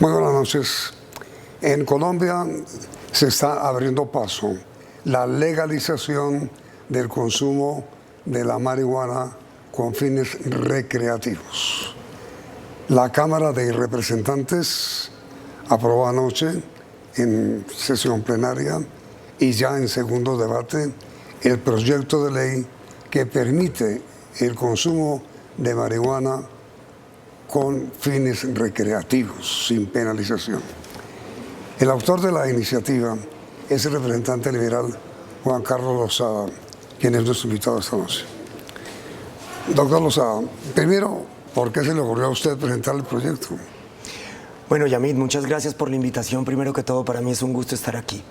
Muy buenas noches. En Colombia se está abriendo paso la legalización del consumo de la marihuana con fines recreativos. La Cámara de Representantes aprobó anoche en sesión plenaria y ya en segundo debate el proyecto de ley que permite el consumo de marihuana con fines recreativos, sin penalización. El autor de la iniciativa es el representante liberal Juan Carlos Lozada, quien es nuestro invitado esta noche. Doctor Lozada, primero, ¿por qué se le ocurrió a usted presentar el proyecto? Bueno, Yamid, muchas gracias por la invitación. Primero que todo, para mí es un gusto estar aquí.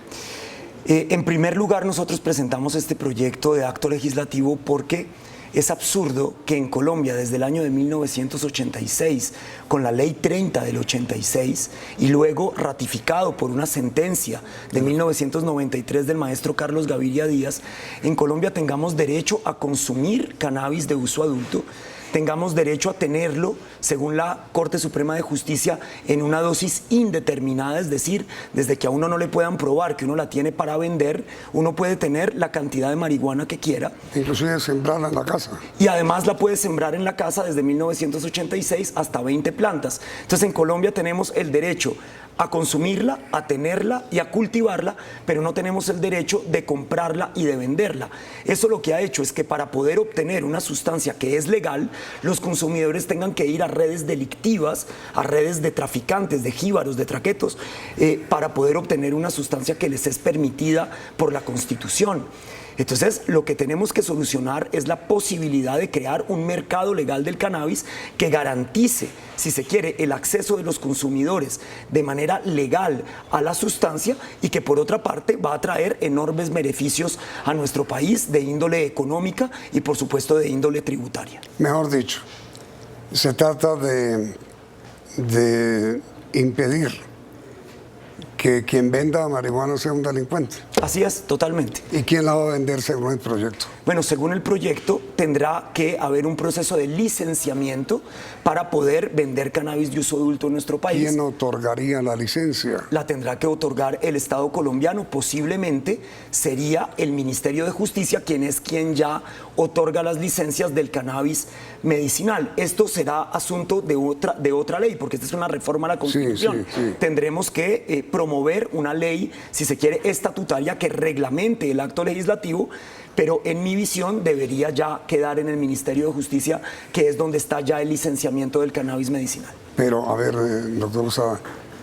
En primer lugar, nosotros presentamos este proyecto de acto legislativo porque es absurdo que en Colombia, desde el año de 1986, con la Ley 30 del 86, y luego ratificado por una sentencia de 1993 del maestro Carlos Gaviria Díaz, en Colombia tengamos derecho a consumir cannabis de uso adulto, tengamos derecho a tenerlo, según la Corte Suprema de Justicia, en una dosis indeterminada, es decir, desde que a uno no le puedan probar que uno la tiene para vender, uno puede tener la cantidad de marihuana que quiera. Inclusive sembrarla en la casa. Y además la puede sembrar en la casa desde 1986 hasta 20 plantas. Entonces en Colombia tenemos el derecho a consumirla, a tenerla y a cultivarla, pero no tenemos el derecho de comprarla y de venderla. Eso lo que ha hecho es que para poder obtener una sustancia que es legal, los consumidores tengan que ir a redes delictivas, a redes de traficantes, de jíbaros, de traquetos, para poder obtener una sustancia que les es permitida por la Constitución. Entonces, lo que tenemos que solucionar es la posibilidad de crear un mercado legal del cannabis que garantice, si se quiere, el acceso de los consumidores de manera legal a la sustancia y que por otra parte va a traer enormes beneficios a nuestro país de índole económica y por supuesto de índole tributaria. Mejor dicho, se trata de impedir que quien venda marihuana sea un delincuente. Así es, totalmente. ¿Y quién la va a vender según el proyecto? Bueno, según el proyecto tendrá que haber un proceso de licenciamiento para poder vender cannabis de uso adulto en nuestro país. ¿Quién otorgaría la licencia? La tendrá que otorgar el Estado colombiano, posiblemente sería el Ministerio de Justicia quien ya otorga las licencias del cannabis medicinal. Esto será asunto de otra ley, porque esta es una reforma a la Constitución. Sí. Tendremos que promover una ley, si se quiere, estatutaria que reglamente el acto legislativo, pero en mi visión debería ya quedar en el Ministerio de Justicia, que es donde está ya el licenciamiento del cannabis medicinal. Pero, a ver, doctor Lozada,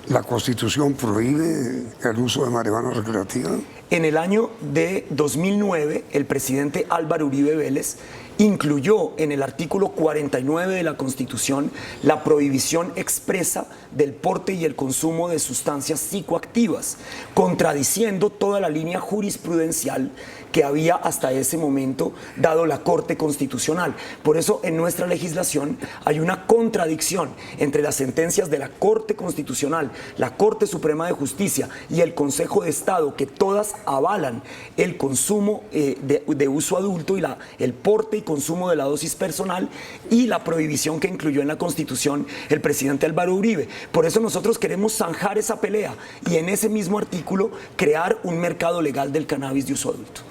¿la Constitución prohíbe el uso de marihuana recreativa? En el año de 2009, el presidente Álvaro Uribe Vélez incluyó en el artículo 49 de la Constitución la prohibición expresa del porte y el consumo de sustancias psicoactivas, contradiciendo toda la línea jurisprudencial que había hasta ese momento dado la Corte Constitucional. Por eso en nuestra legislación hay una contradicción entre las sentencias de la Corte Constitucional, la Corte Suprema de Justicia y el Consejo de Estado, que todas avalan el consumo de uso adulto y el porte y consumo de la dosis personal, y la prohibición que incluyó en la Constitución el presidente Álvaro Uribe. Por eso nosotros queremos zanjar esa pelea y en ese mismo artículo crear un mercado legal del cannabis de uso adulto.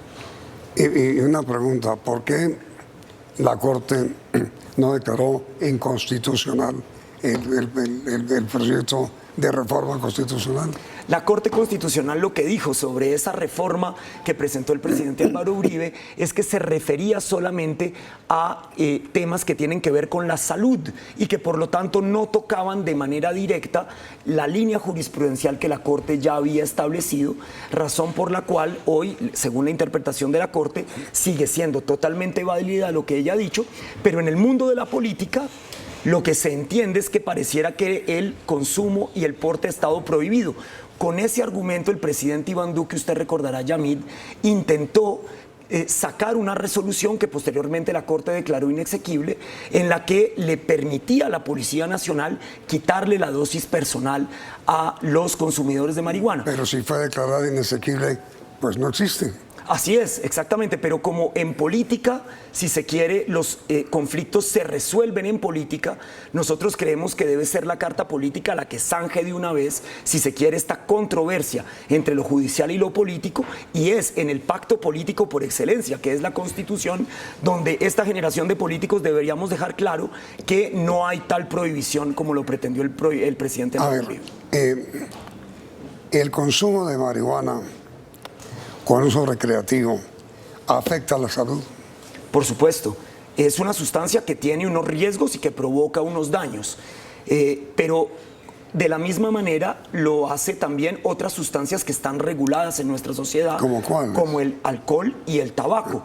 Y una pregunta, ¿por qué la Corte no declaró inconstitucional el proyecto de reforma constitucional? La Corte Constitucional lo que dijo sobre esa reforma que presentó el presidente Álvaro Uribe es que se refería solamente a temas que tienen que ver con la salud y que por lo tanto no tocaban de manera directa la línea jurisprudencial que la Corte ya había establecido, razón por la cual hoy, según la interpretación de la Corte, sigue siendo totalmente válida lo que ella ha dicho, pero en el mundo de la política lo que se entiende es que pareciera que el consumo y el porte ha estado prohibido. Con ese argumento el presidente Iván Duque, usted recordará, Yamid, intentó sacar una resolución que posteriormente la Corte declaró inexequible, en la que le permitía a la Policía Nacional quitarle la dosis personal a los consumidores de marihuana. Pero si fue declarada inexequible, pues no existe. Así es, exactamente, pero como en política, si se quiere, los conflictos se resuelven en política, nosotros creemos que debe ser la carta política la que zanje de una vez, si se quiere, esta controversia entre lo judicial y lo político, y es en el pacto político por excelencia, que es la Constitución, donde esta generación de políticos deberíamos dejar claro que no hay tal prohibición como lo pretendió el presidente. A ver, el consumo de marihuana con uso recreativo afecta a la salud. Por supuesto, es una sustancia que tiene unos riesgos y que provoca unos daños, pero de la misma manera lo hace también otras sustancias que están reguladas en nuestra sociedad, ¿Cómo cuáles? como el alcohol y el tabaco.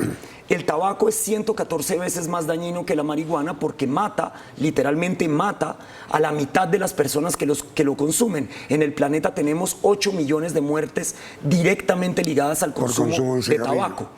El tabaco es 114 veces más dañino que la marihuana porque mata, literalmente mata a la mitad de las personas que lo consumen. En el planeta tenemos 8 millones de muertes directamente ligadas al consumo de tabaco.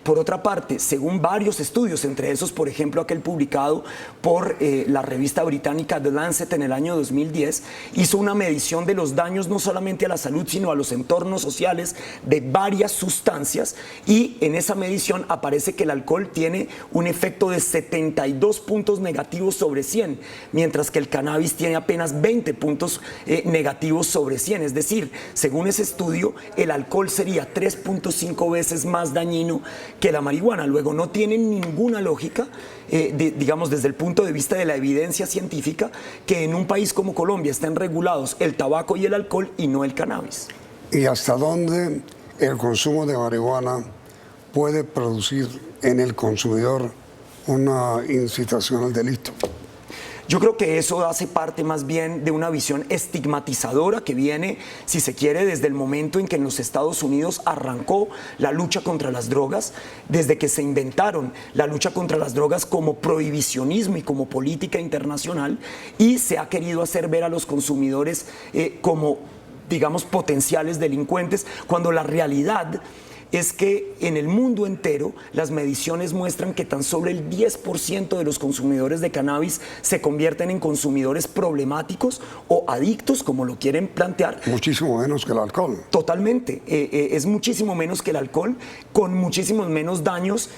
Por otra parte, según varios estudios, entre esos, por ejemplo, aquel publicado por la revista británica The Lancet en el año 2010, hizo una medición de los daños no solamente a la salud, sino a los entornos sociales de varias sustancias, y en esa medición aparece que el alcohol tiene un efecto de 72 puntos negativos sobre 100, mientras que el cannabis tiene apenas 20 puntos negativos sobre 100. Es decir, según ese estudio, el alcohol sería 3.5 veces más dañino que la marihuana. Luego, no tiene ninguna lógica, digamos, desde el punto de vista de la evidencia científica, que en un país como Colombia estén regulados el tabaco y el alcohol y no el cannabis. ¿Y hasta dónde el consumo de marihuana puede producir en el consumidor una incitación al delito? Yo creo que eso hace parte más bien de una visión estigmatizadora que viene, si se quiere, desde el momento en que en los Estados Unidos arrancó la lucha contra las drogas, desde que se inventaron la lucha contra las drogas como prohibicionismo y como política internacional, y se ha querido hacer ver a los consumidores como, digamos, potenciales delincuentes, cuando la realidad es que en el mundo entero las mediciones muestran que tan solo el 10% de los consumidores de cannabis se convierten en consumidores problemáticos o adictos, como lo quieren plantear. Muchísimo menos que el alcohol. Totalmente, es muchísimo menos que el alcohol, con muchísimos menos daños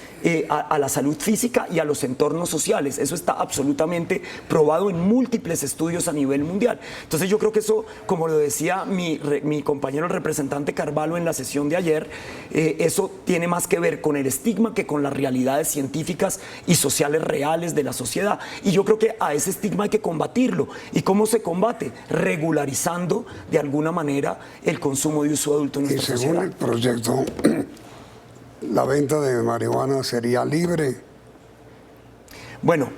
a la salud física y a los entornos sociales. Eso está absolutamente probado en múltiples estudios a nivel mundial. Entonces yo creo que eso, como lo decía mi compañero el representante Carvalho en la sesión de ayer, eso tiene más que ver con el estigma que con las realidades científicas y sociales reales de la sociedad. Y yo creo que a ese estigma hay que combatirlo. ¿Y cómo se combate? Regularizando de alguna manera el consumo de uso adulto en nuestra sociedad. Y según el proyecto, la venta de marihuana sería libre. Bueno,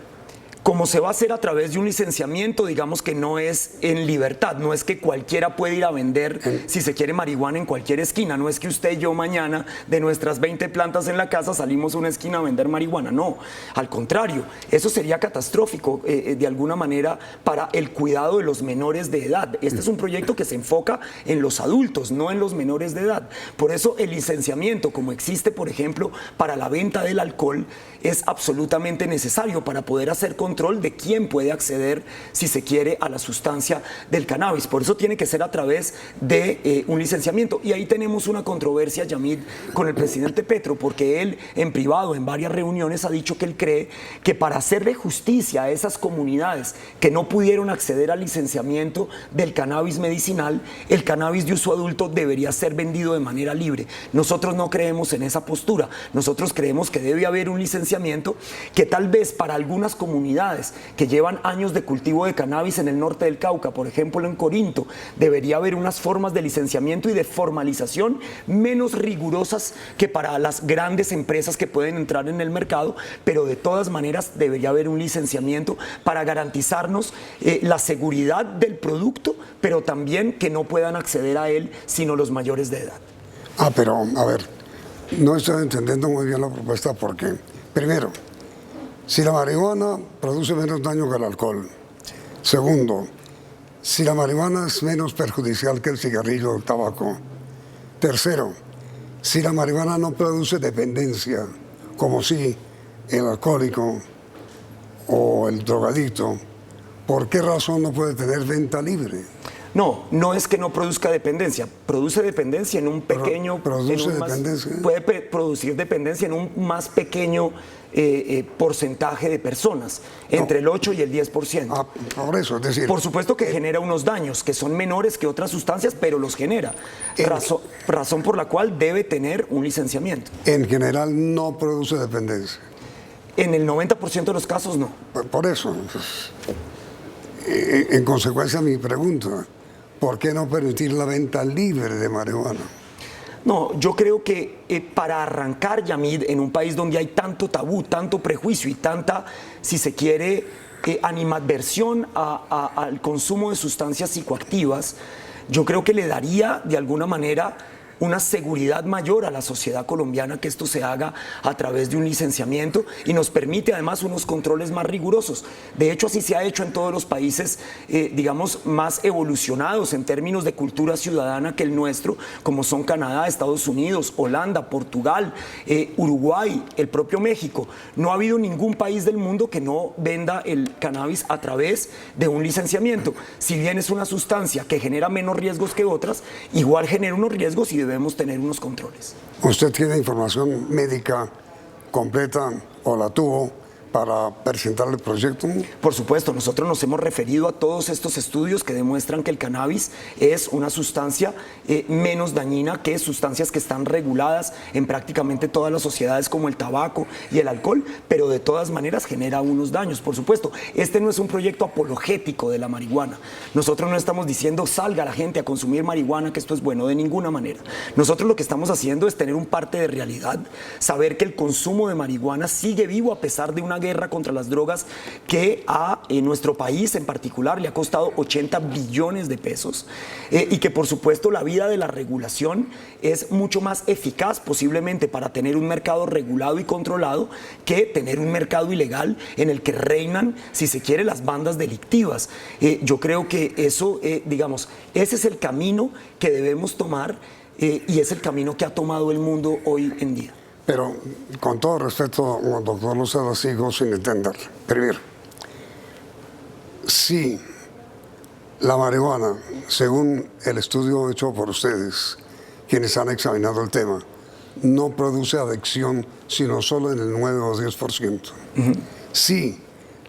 como se va a hacer a través de un licenciamiento, digamos que no es en libertad, no es que cualquiera puede ir a vender, si se quiere, marihuana en cualquier esquina, no es que usted y yo mañana de nuestras 20 plantas en la casa salimos a una esquina a vender marihuana, no, al contrario, eso sería catastrófico de alguna manera para el cuidado de los menores de edad. Este es un proyecto que se enfoca en los adultos, no en los menores de edad. Por eso el licenciamiento, como existe, por ejemplo, para la venta del alcohol, es absolutamente necesario para poder hacer control de quién puede acceder, si se quiere, a la sustancia del cannabis. Por eso tiene que ser a través de un licenciamiento. Y ahí tenemos una controversia, Yamid, con el presidente Petro, porque él en privado, en varias reuniones, ha dicho que él cree que para hacerle justicia a esas comunidades que no pudieron acceder al licenciamiento del cannabis medicinal, el cannabis de uso adulto debería ser vendido de manera libre. Nosotros no creemos en esa postura. Nosotros creemos que debe haber un licenciamiento que tal vez para algunas comunidades que llevan años de cultivo de cannabis en el norte del Cauca, por ejemplo en Corinto, debería haber unas formas de licenciamiento y de formalización menos rigurosas que para las grandes empresas que pueden entrar en el mercado, pero de todas maneras debería haber un licenciamiento para garantizarnos la seguridad del producto, pero también que no puedan acceder a él sino los mayores de edad. Pero a ver, no estoy entendiendo muy bien la propuesta porque, primero, si la marihuana produce menos daño que el alcohol. Segundo, si la marihuana es menos perjudicial que el cigarrillo o el tabaco. Tercero, si la marihuana no produce dependencia, como si el alcohólico o el drogadicto, ¿por qué razón no puede tener venta libre? No, no es que no produzca dependencia, produce dependencia en un pequeño... ¿Produce dependencia? Puede producir dependencia en un más pequeño porcentaje de personas, entre el 8 y el 10%. Ah, por eso, es decir... Por supuesto que genera unos daños que son menores que otras sustancias, pero los genera. Razón por la cual debe tener un licenciamiento. En general no produce dependencia. En el 90% de los casos no. Por eso, en consecuencia mi pregunta, ¿por qué no permitir la venta libre de marihuana? No, yo creo que para arrancar, Yamid, en un país donde hay tanto tabú, tanto prejuicio y tanta, si se quiere, animadversión al consumo de sustancias psicoactivas, yo creo que le daría de alguna manera una seguridad mayor a la sociedad colombiana que esto se haga a través de un licenciamiento y nos permite además unos controles más rigurosos. De hecho, así se ha hecho en todos los países, digamos, más evolucionados en términos de cultura ciudadana que el nuestro, como son Canadá, Estados Unidos, Holanda, Portugal, Uruguay, el propio México. No ha habido ningún país del mundo que no venda el cannabis a través de un licenciamiento. Si bien es una sustancia que genera menos riesgos que otras, igual genera unos riesgos y debemos tener unos controles. ¿Usted tiene información médica completa o la tuvo para presentar el proyecto? Por supuesto, nosotros nos hemos referido a todos estos estudios que demuestran que el cannabis es una sustancia menos dañina que sustancias que están reguladas en prácticamente todas las sociedades como el tabaco y el alcohol, pero de todas maneras genera unos daños, por supuesto. Este no es un proyecto apologético de la marihuana. Nosotros no estamos diciendo salga la gente a consumir marihuana, que esto es bueno, de ninguna manera. Nosotros lo que estamos haciendo es tener un parte de realidad, saber que el consumo de marihuana sigue vivo a pesar de una guerra contra las drogas que en nuestro país en particular le ha costado 80 billones de pesos y que por supuesto la vida de la regulación es mucho más eficaz posiblemente para tener un mercado regulado y controlado que tener un mercado ilegal en el que reinan, si se quiere, las bandas delictivas. Yo creo que eso, digamos, ese es el camino que debemos tomar y es el camino que ha tomado el mundo hoy en día. Pero, con todo respeto, doctor Lucero, sigo sin entender. Primero, si la marihuana, según el estudio hecho por ustedes, quienes han examinado el tema, no produce adicción, sino solo en el 9 o 10%. Si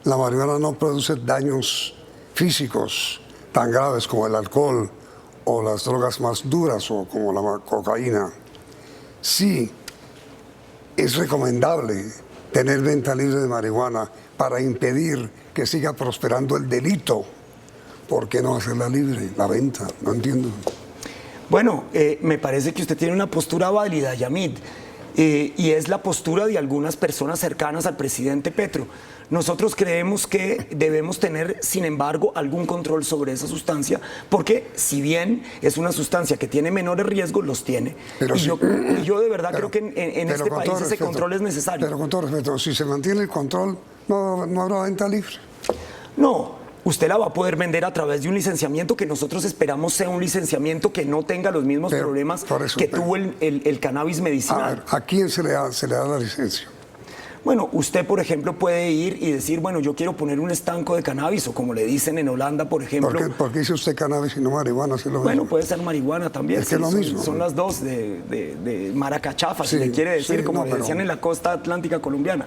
la marihuana no produce daños físicos tan graves como el alcohol o las drogas más duras o como la cocaína, si es recomendable tener venta libre de marihuana para impedir que siga prosperando el delito. ¿Por qué no hacerla libre, la venta? No entiendo. Bueno, me parece que usted tiene una postura válida, Yamid, y es la postura de algunas personas cercanas al presidente Petro. Nosotros creemos que debemos tener, sin embargo, algún control sobre esa sustancia, porque si bien es una sustancia que tiene menores riesgos, los tiene. Pero yo de verdad creo que en este país ese control es necesario. Pero con todo respeto, si se mantiene el control, no habrá venta libre. No. Usted la va a poder vender a través de un licenciamiento que nosotros esperamos sea un licenciamiento que no tenga los mismos problemas que tuvo el cannabis medicinal. A ver, ¿a quién se le da la licencia? Bueno, usted, por ejemplo, puede ir y decir, bueno, yo quiero poner un estanco de cannabis, o como le dicen en Holanda, por ejemplo. ¿Por qué dice usted cannabis y no marihuana? ¿Es lo mismo? Bueno, puede ser marihuana también. Es que es lo mismo. Son las dos de maracachafa, si le quiere decir, como le decían en la costa atlántica colombiana.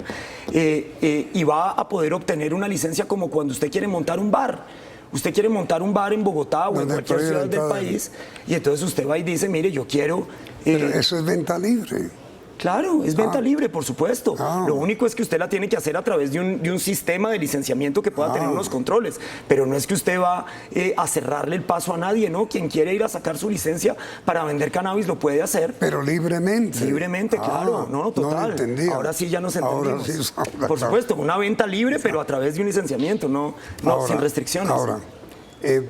Y va a poder obtener una licencia como cuando usted quiere montar un bar. Usted quiere montar un bar en Bogotá o en cualquier ciudad del país, y entonces usted va y dice, mire, yo quiero... Pero eso es venta libre. Claro, es venta libre, por supuesto. Lo único es que usted la tiene que hacer a través de un sistema de licenciamiento que pueda tener unos controles. Pero no es que usted va a cerrarle el paso a nadie, ¿no? Quien quiere ir a sacar su licencia para vender cannabis lo puede hacer. Pero libremente. Libremente, claro. No, total. No entendía. Ahora sí ya nos entendimos. Sí, por supuesto, una venta libre, pero a través de un licenciamiento, sin restricciones. Ahora,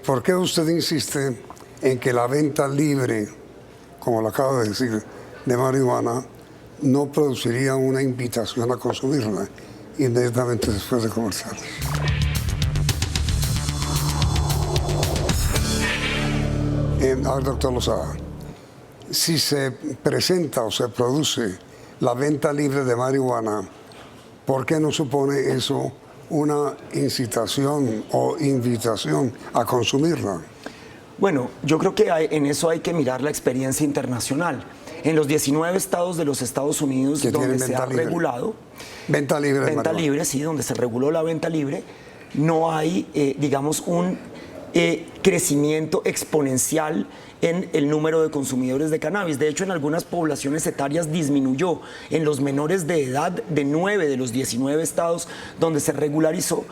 ¿por qué usted insiste en que la venta libre, como lo acabo de decir, de marihuana, no produciría una invitación a consumirla inmediatamente después de comerciales? A ver, doctor Lozada, si se presenta o se produce la venta libre de marihuana, ¿por qué no supone eso una incitación o invitación a consumirla? Bueno, yo creo que en eso hay que mirar la experiencia internacional. En los 19 estados de los Estados Unidos Que donde tienen se ha venta libre. regulado, Venta libre de venta marihuana. libre, sí, donde se reguló la venta libre, no hay, digamos, un crecimiento exponencial en el número de consumidores de cannabis. De hecho, en algunas poblaciones etarias disminuyó. En los menores de edad de 9 de los 19 estados donde se regularizó,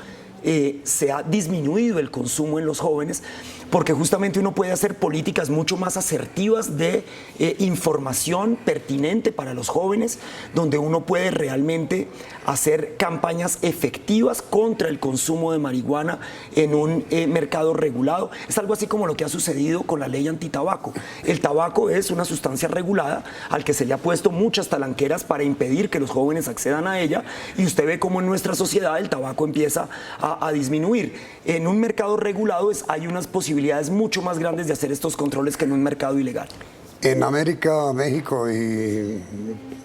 se ha disminuido el consumo en los jóvenes, porque justamente uno puede hacer políticas mucho más asertivas de información pertinente para los jóvenes, donde uno puede realmente hacer campañas efectivas contra el consumo de marihuana en un mercado regulado. Es algo así como lo que ha sucedido con la ley antitabaco. El tabaco es una sustancia regulada al que se le ha puesto muchas talanqueras para impedir que los jóvenes accedan a ella, y usted ve cómo en nuestra sociedad el tabaco empieza a disminuir. En un mercado regulado hay unas posibilidades mucho más grandes de hacer estos controles que en un mercado ilegal. En América, México y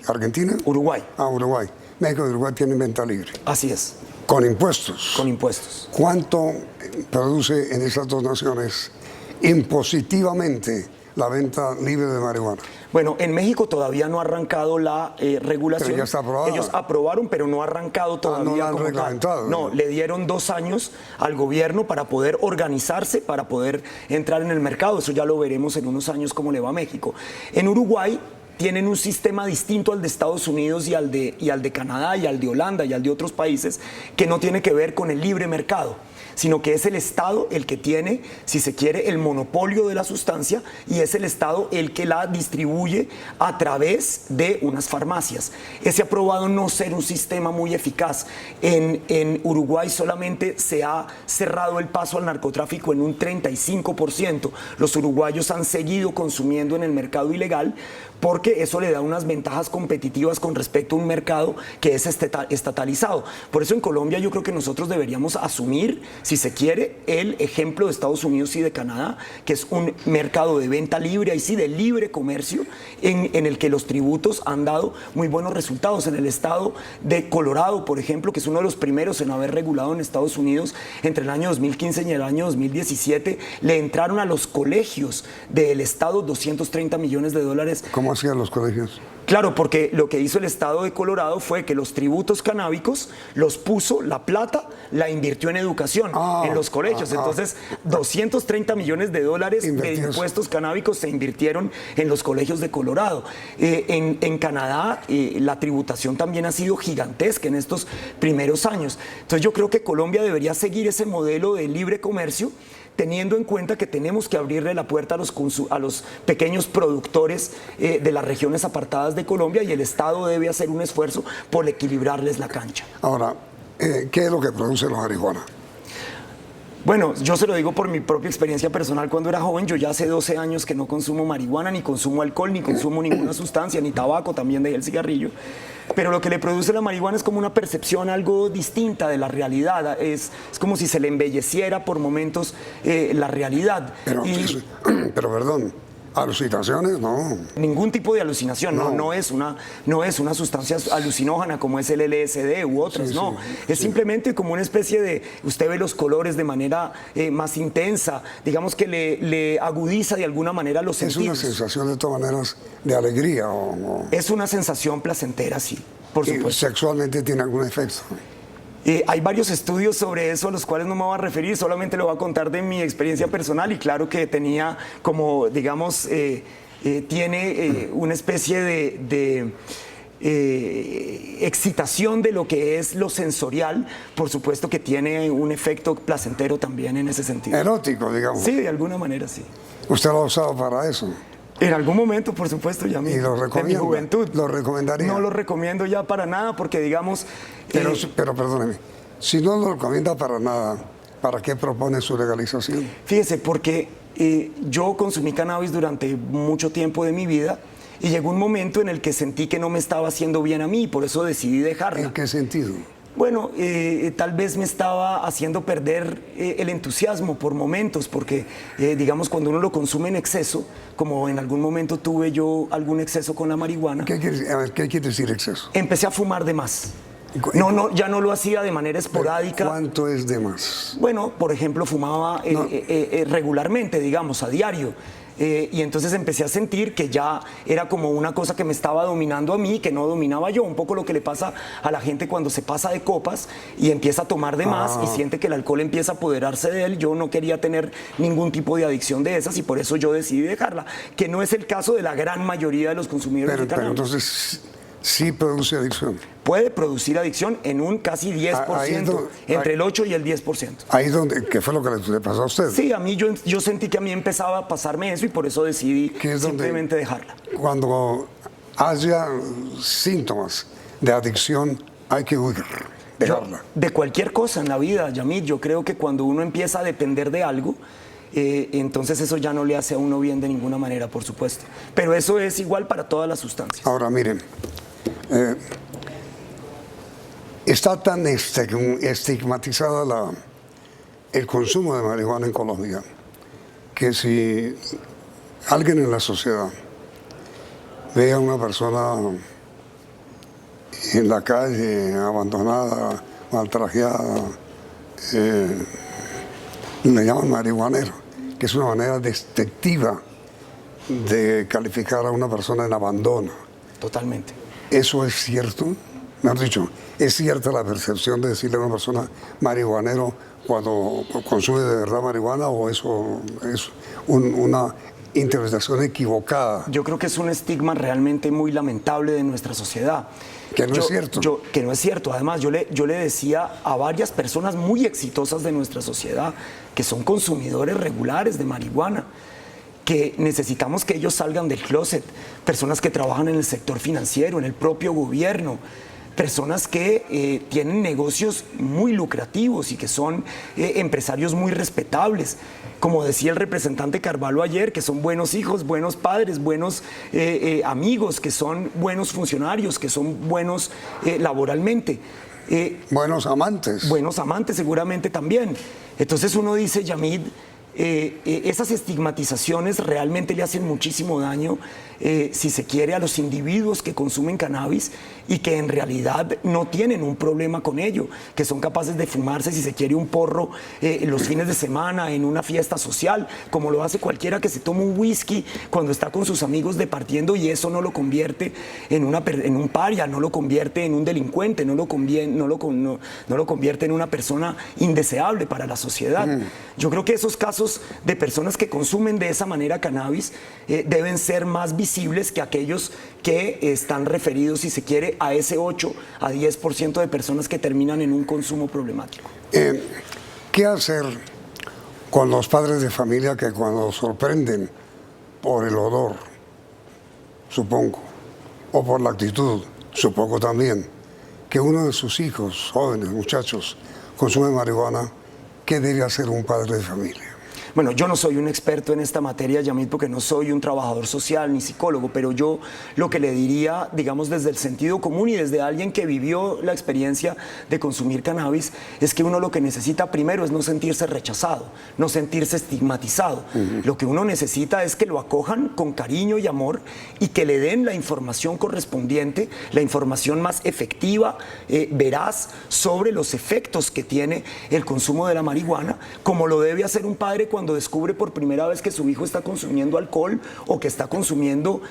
Argentina. Uruguay. Uruguay. México y Uruguay tienen venta libre. Así es. Con impuestos. Con impuestos. ¿Cuánto produce en esas dos naciones impositivamente la venta libre de marihuana? Bueno, en México todavía no ha arrancado la regulación. Pero ya está aprobada. Ellos aprobaron, pero no ha arrancado todavía. No la han como tal. reglamentado. No, le dieron 2 años al gobierno para poder organizarse, para poder entrar en el mercado. Eso ya lo veremos en unos años cómo le va a México. En Uruguay tienen un sistema distinto al de Estados Unidos y al de Canadá y al de Holanda y al de otros países, que no tiene que ver con el libre mercado, sino que es el Estado el que tiene, si se quiere, el monopolio de la sustancia, y es el Estado el que la distribuye a través de unas farmacias. Ese ha probado no ser un sistema muy eficaz. En Uruguay solamente se ha cerrado el paso al narcotráfico en un 35%. Los uruguayos han seguido consumiendo en el mercado ilegal porque eso le da unas ventajas competitivas con respecto a un mercado que es estatalizado. Por eso en Colombia yo creo que nosotros deberíamos asumir, si se quiere, el ejemplo de Estados Unidos y de Canadá, que es un mercado de venta libre, ahí sí, de libre comercio, en el que los tributos han dado muy buenos resultados. En el estado de Colorado, por ejemplo, que es uno de los primeros en haber regulado en Estados Unidos, entre el año 2015 y el año 2017, le entraron a los colegios del estado 230 millones de dólares. ¿Cómo hacían los colegios? Claro, porque lo que hizo el estado de Colorado fue que los tributos canábicos los puso, la plata la invirtió en educación, en los colegios. Entonces, 230 millones de dólares de impuestos canábicos se invirtieron en los colegios de Colorado. En Canadá, la tributación también ha sido gigantesca en estos primeros años. Entonces, yo creo que Colombia debería seguir ese modelo de libre comercio, teniendo en cuenta que tenemos que abrirle la puerta a los pequeños productores de las regiones apartadas de Colombia, y el Estado debe hacer un esfuerzo por equilibrarles la cancha. Ahora, ¿qué es lo que produce la marihuana? Bueno, yo se lo digo por mi propia experiencia personal. Cuando era joven, yo ya hace 12 años que no consumo marihuana, ni consumo alcohol, ni consumo ninguna sustancia, ni tabaco, también dejé el cigarrillo. Pero lo que le produce la marihuana es como una percepción algo distinta de la realidad. Es como si se le embelleciera por momentos la realidad. Pero perdón, ¿alucinaciones? No. Ningún tipo de alucinación, no es una sustancia alucinógena como es el LSD u otras, es simplemente como una especie de, usted ve los colores de manera más intensa, digamos que le agudiza de alguna manera los sentidos. Es una sensación de todas maneras de alegría. Es una sensación placentera, sí, por supuesto. ¿Y sexualmente tiene algún efecto? Hay varios estudios sobre eso a los cuales no me voy a referir, solamente lo voy a contar de mi experiencia personal, y claro que tenía como, digamos, tiene una especie de excitación de lo que es lo sensorial. Por supuesto que tiene un efecto placentero también en ese sentido. Erótico, digamos. Sí, de alguna manera sí. ¿Usted lo ha usado para eso? En algún momento, por supuesto, ya ¿Y lo recomienda? en mi juventud. ¿Lo recomendaría? No lo recomiendo ya para nada, porque digamos... Pero perdóneme, si no lo recomienda para nada, ¿para qué propone su legalización? Fíjese, porque yo consumí cannabis durante mucho tiempo de mi vida, y llegó un momento en el que sentí que no me estaba haciendo bien a mí, y por eso decidí dejarla. ¿En qué sentido? Bueno, tal vez me estaba haciendo perder el entusiasmo por momentos, porque digamos cuando uno lo consume en exceso, como en algún momento tuve yo algún exceso con la marihuana. ¿Qué quiere decir exceso? Empecé a fumar de más. No, ya no lo hacía de manera esporádica. ¿Cuánto es de más? Bueno, por ejemplo, fumaba regularmente, digamos, a diario. Y entonces empecé a sentir que ya era como una cosa que me estaba dominando a mí, que no dominaba yo. Un poco lo que le pasa a la gente cuando se pasa de copas y empieza a tomar de más y siente que el alcohol empieza a apoderarse de él. Yo no quería tener ningún tipo de adicción de esas y por eso yo decidí dejarla, que no es el caso de la gran mayoría de los consumidores de cannabis. Pero entonces sí produce adicción. Puede producir adicción en un casi 10%, entre el 8 y el 10%. Ahí donde, ¿qué fue lo que le pasó a usted? Sí, a mí yo sentí que a mí empezaba a pasarme eso y por eso decidí simplemente dejarla. Cuando haya síntomas de adicción hay que huir, dejarla. De cualquier cosa en la vida, Yamid, yo creo que cuando uno empieza a depender de algo, entonces eso ya no le hace a uno bien de ninguna manera, por supuesto. Pero eso es igual para todas las sustancias. Ahora, miren, está tan estigmatizada el consumo de marihuana en Colombia que si alguien en la sociedad ve a una persona en la calle, abandonada, maltrajeada, le llaman marihuanero, que es una manera despectiva de calificar a una persona en abandono. Totalmente. ¿Eso es cierto? Me has dicho, ¿es cierta la percepción de decirle a una persona marihuanero cuando consume de verdad marihuana o eso es una interpretación equivocada? Yo creo que es un estigma realmente muy lamentable de nuestra sociedad. Que no es cierto. Que no es cierto. Además, yo le decía a varias personas muy exitosas de nuestra sociedad que son consumidores regulares de marihuana, que necesitamos que ellos salgan del closet, personas que trabajan en el sector financiero, en el propio gobierno, personas que tienen negocios muy lucrativos y que son empresarios muy respetables. Como decía el representante Carvalho ayer, que son buenos hijos, buenos padres, buenos amigos, que son buenos funcionarios, que son buenos laboralmente. Buenos amantes. Buenos amantes seguramente también. Entonces uno dice, Yamid, esas estigmatizaciones realmente le hacen muchísimo daño, si se quiere, a los individuos que consumen cannabis y que en realidad no tienen un problema con ello, que son capaces de fumarse, si se quiere, un porro los fines de semana en una fiesta social, como lo hace cualquiera que se toma un whisky cuando está con sus amigos departiendo, y eso no lo convierte en un paria, no lo convierte en un delincuente, no lo convierte en una persona indeseable para la sociedad. Yo creo que esos casos de personas que consumen de esa manera cannabis deben ser más visibles que aquellos que están referidos, si se quiere, a ese 8 a 10% de personas que terminan en un consumo problemático. ¿Qué hacer con los padres de familia que cuando sorprenden por el olor, supongo, o por la actitud, supongo también, que uno de sus hijos, jóvenes, muchachos, consume marihuana? ¿Qué debe hacer un padre de familia? Bueno, yo no soy un experto en esta materia, Yamid, porque no soy un trabajador social ni psicólogo, pero yo lo que le diría, digamos, desde el sentido común y desde alguien que vivió la experiencia de consumir cannabis, es que uno lo que necesita primero es no sentirse rechazado, no sentirse estigmatizado. Lo que uno necesita es que lo acojan con cariño y amor y que le den la información correspondiente, la información más efectiva, veraz, sobre los efectos que tiene el consumo de la marihuana, como lo debe hacer un padre cuando descubre por primera vez que su hijo está consumiendo alcohol o que está consumiendo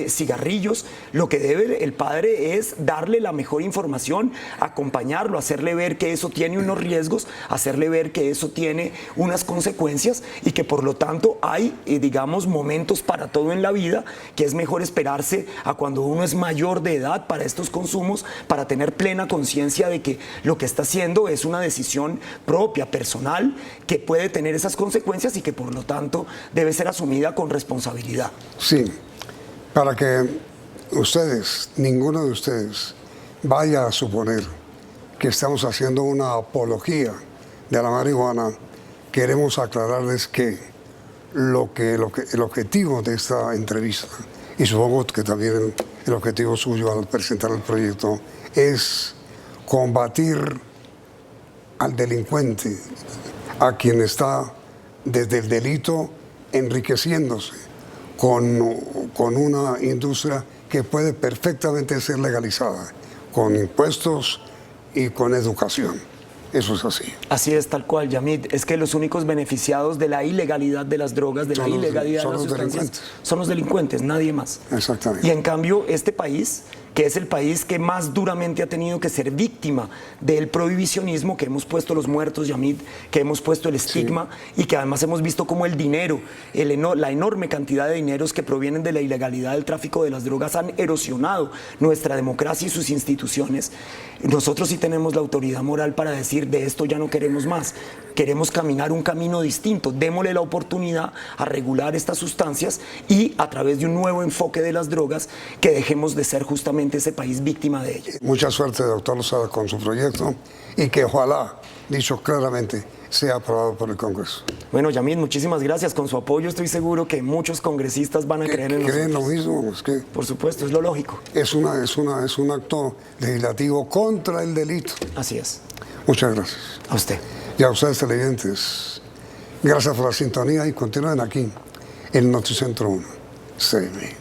cigarrillos. Lo que debe el padre es darle la mejor información, acompañarlo, hacerle ver que eso tiene unos riesgos, hacerle ver que eso tiene unas consecuencias y que por lo tanto hay, digamos, momentos para todo en la vida, que es mejor esperarse a cuando uno es mayor de edad para estos consumos, para tener plena conciencia de que lo que está haciendo es una decisión propia, personal, que puede tener esas consecuencias y que por lo tanto debe ser asumida con responsabilidad. Sí, para que ustedes, ninguno de ustedes, vaya a suponer que estamos haciendo una apología de la marihuana, queremos aclararles que el objetivo de esta entrevista, y supongo que también el objetivo suyo al presentar el proyecto, es combatir al delincuente, a quien está desde el delito enriqueciéndose con una industria que puede perfectamente ser legalizada, con impuestos y con educación. Eso es así. Así es, tal cual, Yamid. Es que los únicos beneficiados de la ilegalidad de las drogas, de la ilegalidad de las sustancias, son los delincuentes, nadie más. Exactamente. Y en cambio, este país, que es el país que más duramente ha tenido que ser víctima del prohibicionismo, que hemos puesto los muertos, Yamid, que hemos puesto el estigma, y que además hemos visto cómo el dinero, la enorme cantidad de dineros que provienen de la ilegalidad del tráfico de las drogas han erosionado nuestra democracia y sus instituciones. Nosotros sí tenemos la autoridad moral para decir, de esto ya no queremos más, queremos caminar un camino distinto, démosle la oportunidad a regular estas sustancias y a través de un nuevo enfoque de las drogas que dejemos de ser justamente ese país víctima de ellas. Mucha suerte, doctor Lozada, con su proyecto y que ojalá, dicho claramente, sea aprobado por el Congreso. Bueno, Yamid, muchísimas gracias. Con su apoyo estoy seguro que muchos congresistas van a creer en nosotros. ¿Creen lo mismo? Es que por supuesto, es lo lógico. es un acto legislativo contra el delito. Así es. Muchas gracias. A usted. Y a ustedes televidentes, gracias por la sintonía y continúen aquí en Noticentro 1 CM.